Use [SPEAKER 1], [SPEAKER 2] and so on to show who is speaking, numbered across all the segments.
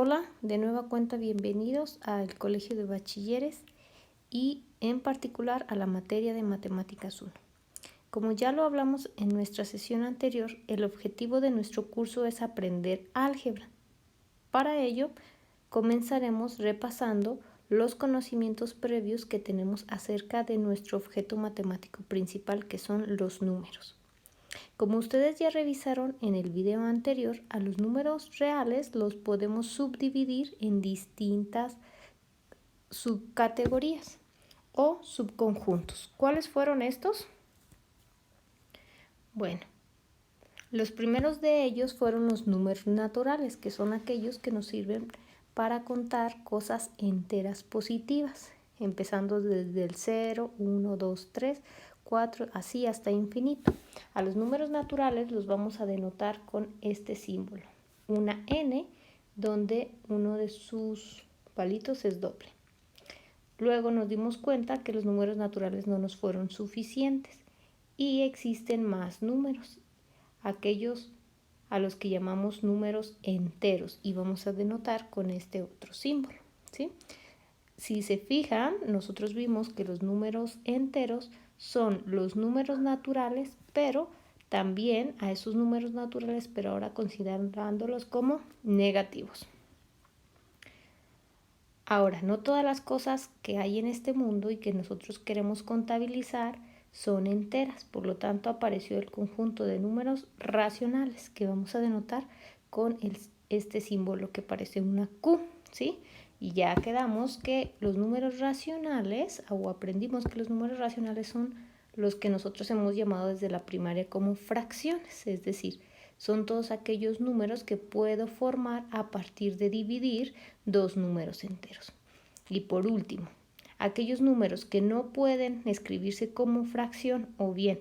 [SPEAKER 1] Hola, de nueva cuenta bienvenidos al Colegio de Bachilleres y en particular a la materia de Matemáticas 1. Como ya lo hablamos en nuestra sesión anterior, el objetivo de nuestro curso es aprender álgebra. Para ello, comenzaremos repasando los conocimientos previos que tenemos acerca de nuestro objeto matemático principal, que son los números. Como ustedes ya revisaron en el video anterior, a los números reales los podemos subdividir en distintas subcategorías o subconjuntos. ¿Cuáles fueron estos? Bueno, los primeros de ellos fueron los números naturales, que son aquellos que nos sirven para contar cosas enteras positivas, empezando desde el 0, 1, 2, 3, 4, así hasta infinito. A los números naturales los vamos a denotar con este símbolo, una n, donde uno de sus palitos es doble. Luego nos dimos cuenta que los números naturales no nos fueron suficientes y existen más números, aquellos a los que llamamos números enteros, y vamos a denotar con este otro símbolo, ¿sí? Si se fijan, nosotros vimos que los números enteros son los números naturales, pero también a esos números naturales, pero ahora considerándolos como negativos. Ahora, no todas las cosas que hay en este mundo y que nosotros queremos contabilizar son enteras, por lo tanto apareció el conjunto de números racionales que vamos a denotar con este símbolo que parece una Q, ¿sí? Y ya quedamos que los números racionales, o aprendimos que los números racionales son los que nosotros hemos llamado desde la primaria como fracciones, es decir, son todos aquellos números que puedo formar a partir de dividir dos números enteros. Y por último, aquellos números que no pueden escribirse como fracción, o bien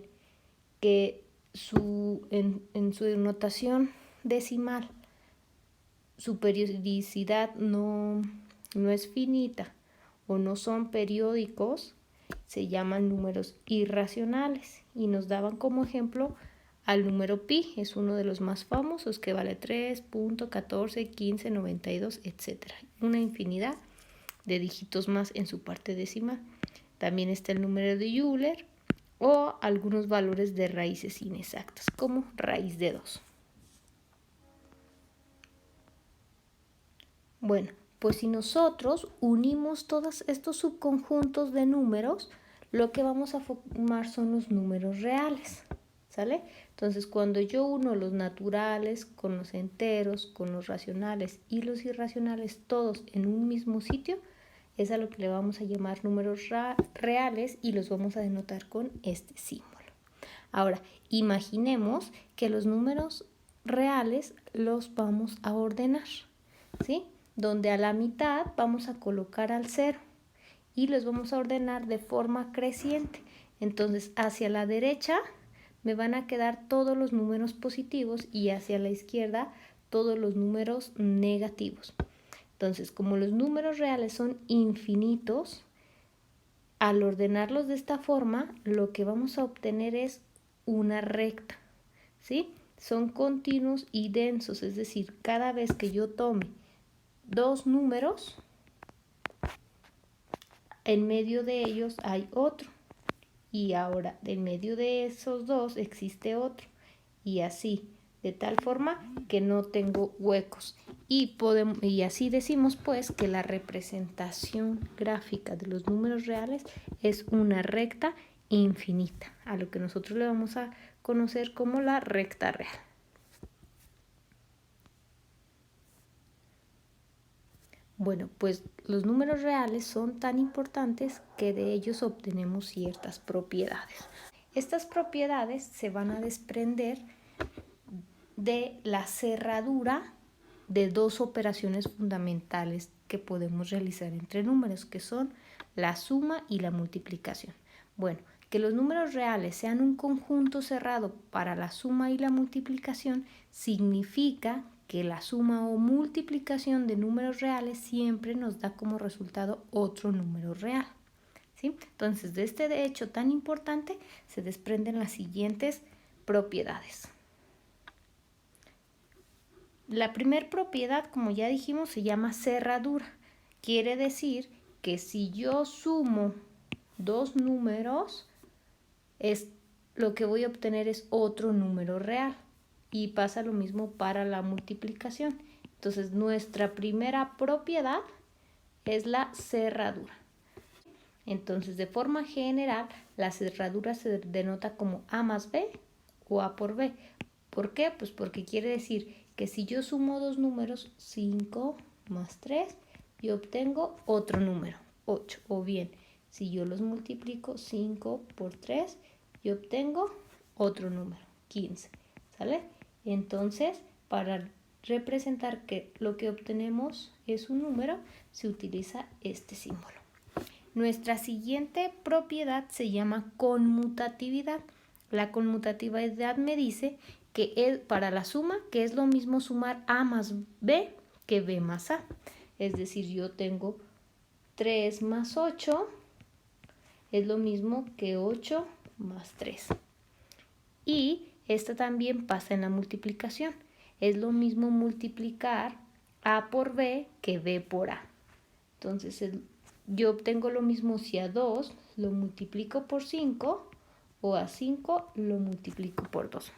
[SPEAKER 1] que en su notación decimal su periodicidad no es finita o no son periódicos, se llaman números irracionales, y nos daban como ejemplo al número pi. Es uno de los más famosos, que vale 3.141592, etc. Una infinidad de dígitos más en su parte decimal. También está el número de Euler o algunos valores de raíces inexactas, como raíz de 2. Bueno, pues si nosotros unimos todos estos subconjuntos de números, lo que vamos a formar son los números reales, ¿sale? Entonces, cuando yo uno los naturales con los enteros, con los racionales y los irracionales, todos en un mismo sitio, es a lo que le vamos a llamar números reales, y los vamos a denotar con este símbolo. Ahora, imaginemos que los números reales los vamos a ordenar, ¿sí? Donde a la mitad vamos a colocar al 0 y los vamos a ordenar de forma creciente. Entonces, hacia la derecha me van a quedar todos los números positivos y hacia la izquierda todos los números negativos. Entonces, como los números reales son infinitos, al ordenarlos de esta forma, lo que vamos a obtener es una recta, ¿sí? Son continuos y densos, es decir, cada vez que yo tome dos números, en medio de ellos hay otro, y ahora en medio de esos dos existe otro, y así, de tal forma que no tengo huecos. Y así decimos pues que la representación gráfica de los números reales es una recta infinita, a lo que nosotros le vamos a conocer como la recta real. Bueno, pues los números reales son tan importantes que de ellos obtenemos ciertas propiedades. Estas propiedades se van a desprender de la cerradura de dos operaciones fundamentales que podemos realizar entre números, que son la suma y la multiplicación. Bueno, que los números reales sean un conjunto cerrado para la suma y la multiplicación significa que la suma o multiplicación de números reales siempre nos da como resultado otro número real, ¿sí? Entonces, de este hecho tan importante se desprenden las siguientes propiedades. La primera propiedad, como ya dijimos, se llama cerradura. Quiere decir que si yo sumo dos números, lo que voy a obtener es otro número real. Y pasa lo mismo para la multiplicación. Entonces, nuestra primera propiedad es la cerradura. Entonces, de forma general, la cerradura se denota como A más B o A por B. ¿Por qué? Pues porque quiere decir que si yo sumo dos números, 5 más 3, yo obtengo otro número, 8. O bien, si yo los multiplico, 5 por 3, yo obtengo otro número, 15. ¿Sale? Entonces, para representar que lo que obtenemos es un número, se utiliza este símbolo. Nuestra siguiente propiedad se llama conmutatividad. La conmutatividad me dice que es para la suma, que es lo mismo sumar A más B que B más A. Es decir, yo tengo 3 más 8, es lo mismo que 8 más 3. Y esta también pasa en la multiplicación. Es lo mismo multiplicar A por B que B por A. Entonces, yo obtengo lo mismo si a 2 lo multiplico por 5 o a 5 lo multiplico por 2.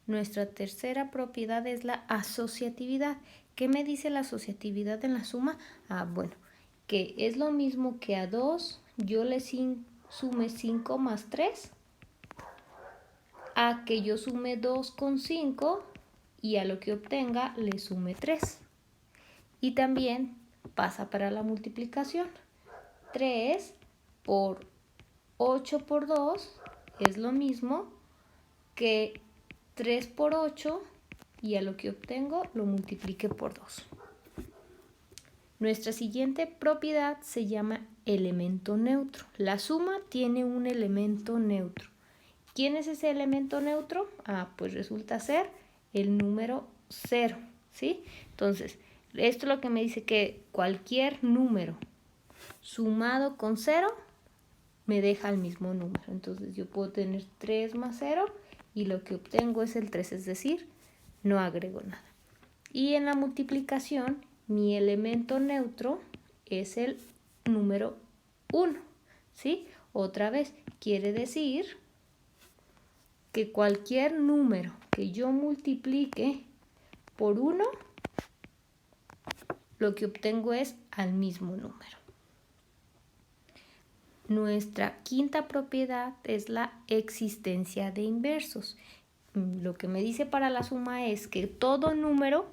[SPEAKER 1] Nuestra tercera propiedad es la asociatividad. ¿Qué me dice la asociatividad en la suma? Bueno, que es lo mismo que a 2 yo le sume 5 más 3, a que yo sume 2 con 5 y a lo que obtenga le sume 3. Y también pasa para la multiplicación. 3 por 8 por 2 es lo mismo que 3 por 8 y a lo que obtengo lo multiplique por 2. Nuestra siguiente propiedad se llama elemento neutro. La suma tiene un elemento neutro. ¿Quién es ese elemento neutro? Pues resulta ser el número 0, ¿sí? Entonces, esto es lo que me dice que cualquier número sumado con 0 me deja el mismo número. Entonces yo puedo tener 3 más 0 y lo que obtengo es el 3, es decir, no agrego nada. Y en la multiplicación, mi elemento neutro es el número 1, ¿sí? Otra vez, quiere decir que cualquier número que yo multiplique por 1, lo que obtengo es al mismo número. Nuestra quinta propiedad es la existencia de inversos. Lo que me dice para la suma es que todo número,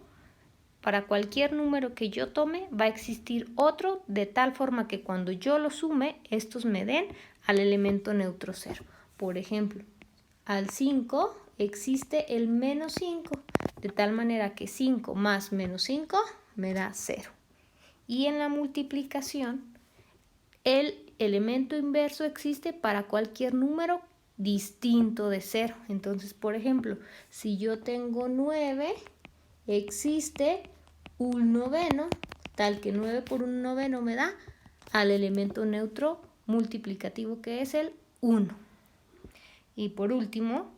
[SPEAKER 1] para cualquier número que yo tome, va a existir otro de tal forma que cuando yo lo sume, estos me den al elemento neutro 0. Por ejemplo, al 5 existe el menos 5, de tal manera que 5 más menos 5 me da 0. Y en la multiplicación, el elemento inverso existe para cualquier número distinto de 0. Entonces, por ejemplo, si yo tengo 9, existe un noveno, tal que 9 por un noveno me da al elemento neutro multiplicativo que es el 1. Y por último,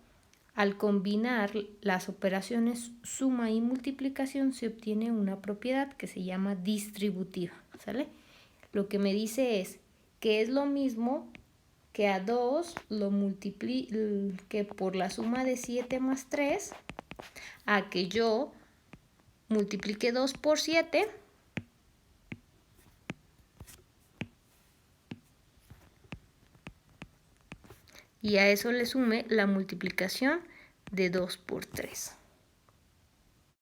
[SPEAKER 1] al combinar las operaciones suma y multiplicación se obtiene una propiedad que se llama distributiva, ¿sale? Lo que me dice es que es lo mismo que a 2 lo multiplique por la suma de 7 más 3, a que yo multiplique 2 por 7 y a eso le sume la multiplicación de 2 por 3.